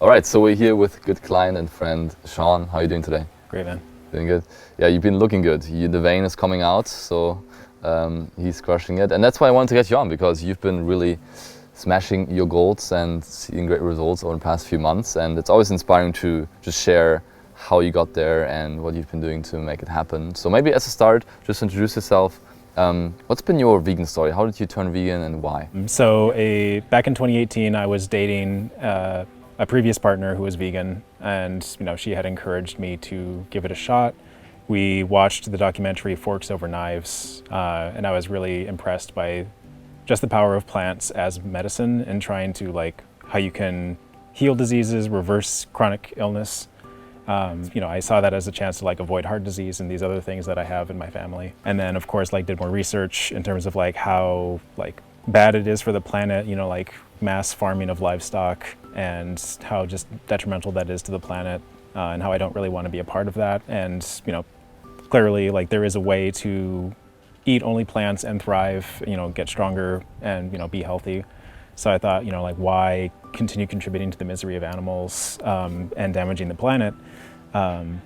All right, so we're here with good client and friend Shawn. How are you doing today? Great, man. Doing good. Yeah, you've been looking good. The vein is coming out, so he's crushing it. And that's why I wanted to get you on, because you've been really smashing your goals and seeing great results over the past few months. And it's always inspiring to just share how you got there and what you've been doing to make it happen. So maybe as a start, just introduce yourself. What's been your vegan story? How did you turn vegan and why? So back in 2018, I was dating a previous partner who was vegan, and she had encouraged me to give it a shot. We watched the documentary Forks Over Knives, and I was really impressed by just the power of plants as medicine and trying to how you can heal diseases, reverse chronic illness. I saw that as a chance to avoid heart disease and these other things that I have in my family. And then of course did more research in terms of how bad it is for the planet, mass farming of livestock, and how just detrimental that is to the planet, and how I don't really want to be a part of that. And clearly there is a way to eat only plants and thrive, get stronger and be healthy. So I thought, why continue contributing to the misery of animals and damaging the planet? And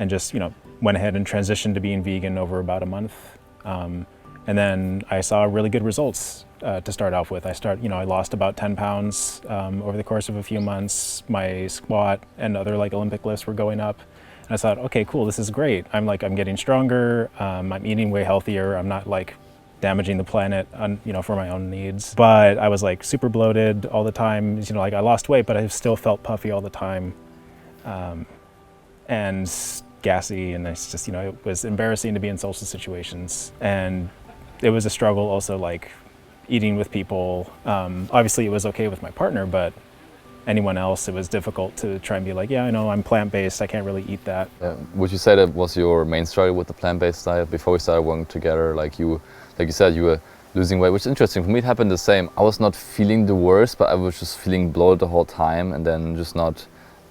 just, went ahead and transitioned to being vegan over about a month. And then I saw really good results to start off with. I lost about 10 pounds over the course of a few months. My squat and other Olympic lifts were going up. And I thought, okay, cool, this is great. I'm getting stronger. I'm eating way healthier. I'm not damaging the planet, for my own needs. But I was super bloated all the time. I lost weight, but I still felt puffy all the time, and gassy. And it's just, it was embarrassing to be in social situations. And it was a struggle also, eating with people. Obviously, it was okay with my partner, but anyone else, it was difficult to try and be yeah, I know I'm plant-based, I can't really eat that. Would you say that was your main struggle with the plant-based diet before we started working together? Like you said, you were losing weight, which is interesting. For me, it happened the same. I was not feeling the worst, but I was just feeling bloated the whole time, and then just not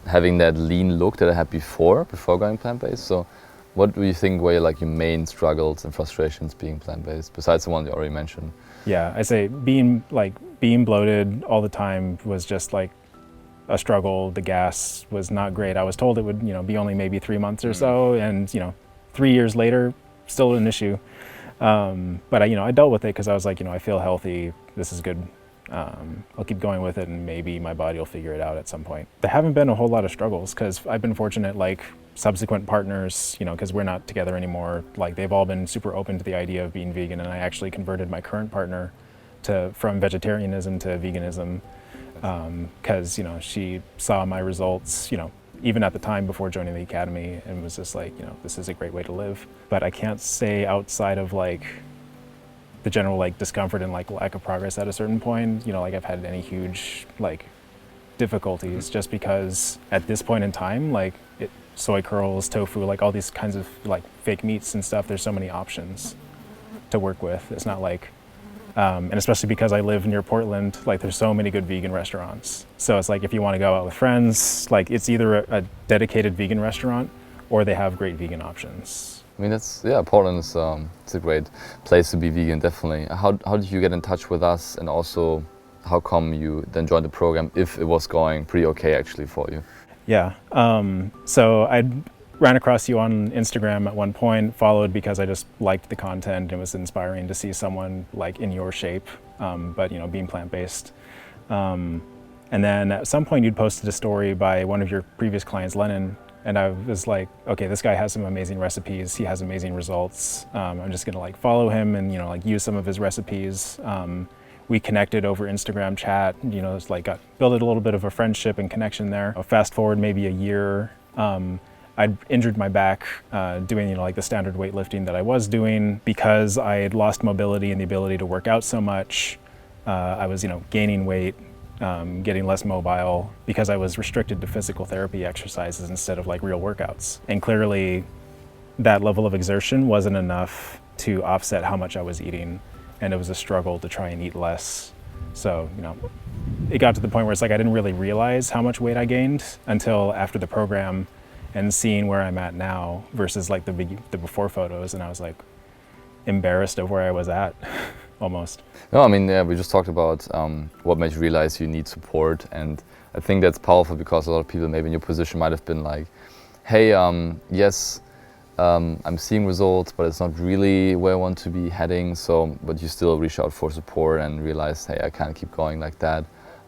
having that lean look that I had before going plant-based. So what do you think were your main struggles and frustrations being plant-based, besides the one you already mentioned? Yeah, I say being bloated all the time was just a struggle. The gas was not great. I was told it would be only maybe 3 months or so, and 3 years later, still an issue. But I dealt with it because I was I feel healthy, this is good. I'll keep going with it, and maybe my body will figure it out at some point. There haven't been a whole lot of struggles because I've been fortunate, subsequent partners, because we're not together anymore, they've all been super open to the idea of being vegan, and I actually converted my current partner from vegetarianism to veganism because, she saw my results, even at the time before joining the academy, and was just this is a great way to live. But I can't say outside of the general discomfort and lack of progress at a certain point, I've had any huge difficulties, just because at this point in time, soy curls, tofu, all these kinds of fake meats and stuff, there's so many options to work with. It's not and especially because I live near Portland, there's so many good vegan restaurants. So it's if you want to go out with friends, it's either a dedicated vegan restaurant or they have great vegan options. I mean, Portland is it's a great place to be vegan, definitely. How did you get in touch with us, and also how come you then joined the program if it was going pretty okay actually for you? Yeah, so I ran across you on Instagram at one point, followed because I just liked the content. It was inspiring to see someone in your shape, but being plant-based. And then at some point you'd posted a story by one of your previous clients, Lennon, and I was okay, this guy has some amazing recipes, he has amazing results. I'm just gonna follow him and use some of his recipes. We connected over Instagram chat, it's built a little bit of a friendship and connection there. Fast forward maybe a year, I'd injured my back doing the standard weightlifting that I was doing. Because I had lost mobility and the ability to work out so much, I was gaining weight, getting less mobile, because I was restricted to physical therapy exercises instead of real workouts. And clearly that level of exertion wasn't enough to offset how much I was eating, and it was a struggle to try and eat less. So it got to the point where it's I didn't really realize how much weight I gained until after the program, and seeing where I'm at now versus the before photos, and I was embarrassed of where I was at. Almost. No, I mean, we just talked about what made you realize you need support, and I think that's powerful because a lot of people maybe in your position might have been like, hey, yes, I'm seeing results, but it's not really where I want to be heading. So, but you still reach out for support and realize, hey, I can't keep going like that.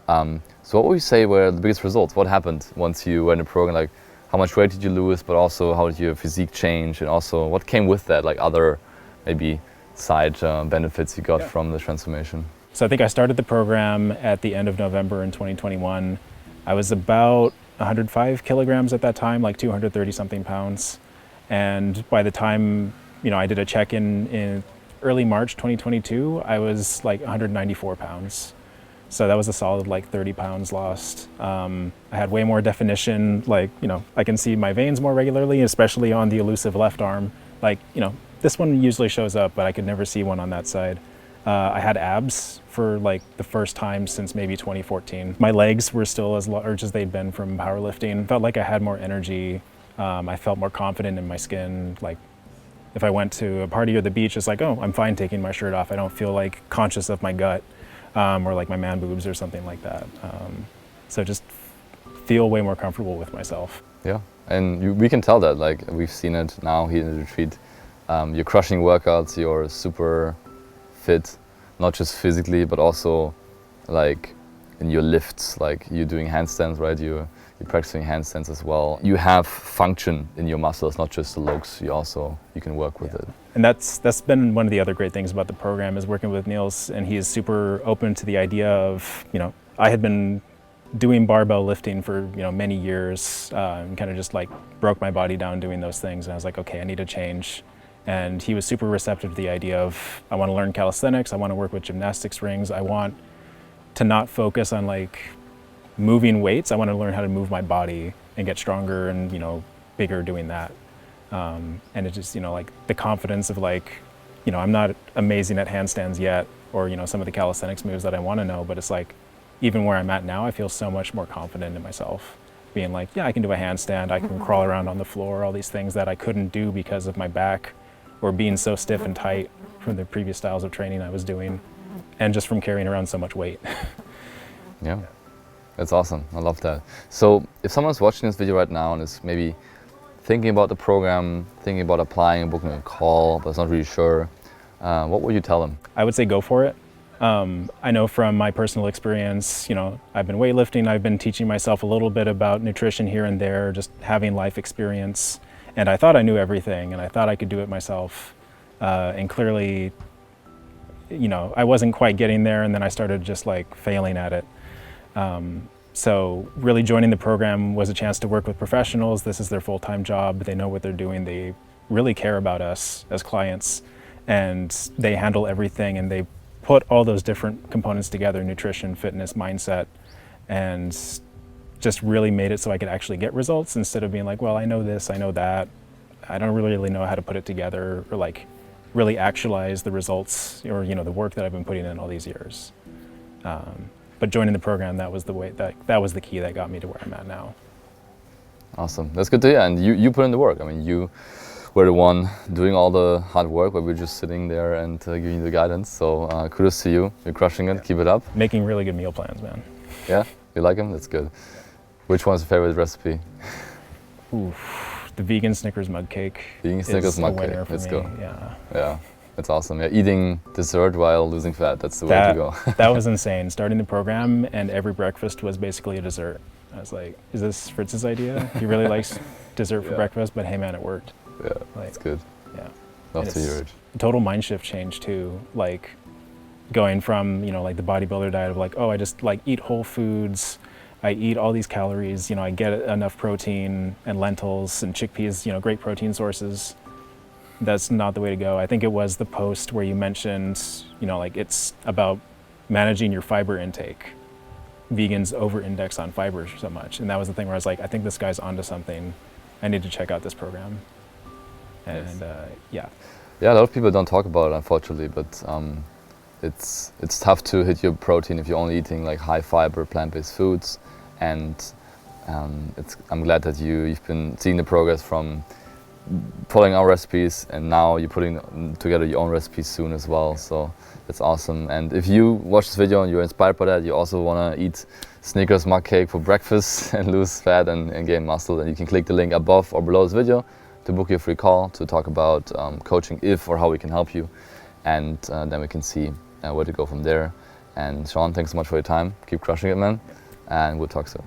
So what would you say were the biggest results? What happened once you were in the program? Like, how much weight did you lose, but also how did your physique change? And also what came with that, like other maybe side benefits you got from the transformation? So I think I started the program at the end of November in 2021. I was about 105 kilograms at that time, like 230 something pounds. And by the time, I did a check-in in early March 2022, I was like 194 pounds. So that was a solid like 30 pounds lost. I had way more definition, like, I can see my veins more regularly, especially on the elusive left arm. Like, this one usually shows up, but I could never see one on that side. I had abs for like the first time since maybe 2014. My legs were still as large as they'd been from powerlifting. Felt like I had more energy. I felt more confident in my skin. Like if I went to a party or the beach, it's like, oh, I'm fine taking my shirt off. I don't feel like conscious of my gut or like my man boobs or something like that. So just feel way more comfortable with myself. Yeah, and we can tell that. Like we've seen it now here in the retreat. You're crushing workouts. You're super fit, not just physically, but also like in your lifts, like you're doing handstands, right? You're practicing handstands as well. You have function in your muscles, not just the legs. You can work with it. And that's been one of the other great things about the program is working with Niels, and he is super open to the idea of, I had been doing barbell lifting for many years, and kind of just like broke my body down doing those things, and I was like, okay, I need to change. And he was super receptive to the idea of, I want to learn calisthenics, I want to work with gymnastics rings, I want to not focus on like moving weights, I want to learn how to move my body and get stronger and bigger doing that. And it just like the confidence of like, I'm not amazing at handstands yet, or some of the calisthenics moves that I want to know, but it's like even where I'm at now, I feel so much more confident in myself. Being like, yeah, I can do a handstand, I can crawl around on the floor, all these things that I couldn't do because of my back or being so stiff and tight from the previous styles of training I was doing, and just from carrying around so much weight. Yeah, that's awesome. I love that. So if someone's watching this video right now and is maybe thinking about the program, thinking about applying, booking a call, but is not really sure, what would you tell them? I would say go for it. I know from my personal experience, I've been weightlifting, I've been teaching myself a little bit about nutrition here and there, just having life experience. And I thought I knew everything, and I thought I could do it myself. And clearly, I wasn't quite getting there, and then I started just like failing at it. So really joining the program was a chance to work with professionals. This is their full-time job. They know what they're doing. They really care about us as clients, and they handle everything, and they put all those different components together, nutrition, fitness, mindset, and just really made it so I could actually get results instead of being like, well, I know this, I know that. I don't really know how to put it together or like really actualize the results or, the work that I've been putting in all these years. But joining the program, that was the way, that was the key that got me to where I'm at now. Awesome, that's good to hear. And you put in the work. I mean, you were the one doing all the hard work, but we're just sitting there and giving you the guidance. So kudos to you. You're crushing it. Keep it up. Making really good meal plans, man. Yeah, you like them? That's good. Which one's your favorite recipe? Ooh, the vegan Snickers mug cake. Vegan Snickers mug cake. Let's go. Yeah. Yeah, that's awesome. Yeah, eating dessert while losing fat. That's the way to go. That was insane. Starting the program and every breakfast was basically a dessert. I was like, is this Fritz's idea? He really likes dessert for breakfast, but hey man, it worked. Yeah, that's good. Yeah. Love to hear it. Total mind shift change too. Like going from, like the bodybuilder diet of like, oh, I just like eat whole foods. I eat all these calories, I get enough protein and lentils and chickpeas, great protein sources. That's not the way to go. I think it was the post where you mentioned, like it's about managing your fiber intake. Vegans over-index on fiber so much. And that was the thing where I was like, I think this guy's onto something. I need to check out this program. And yeah. Yeah, a lot of people don't talk about it, unfortunately, but it's tough to hit your protein if you're only eating like high fiber plant-based foods. And I'm glad that you've been seeing the progress from following our recipes, and now you're putting together your own recipes soon as well. So that's awesome. And if you watch this video and you're inspired by that, you also want to eat Snickers mug cake for breakfast and lose fat and gain muscle, then you can click the link above or below this video to book your free call to talk about coaching, if or how we can help you, and then we can see where to go from there. And Shawn, thanks so much for your time. Keep crushing it, man, and we'll talk soon.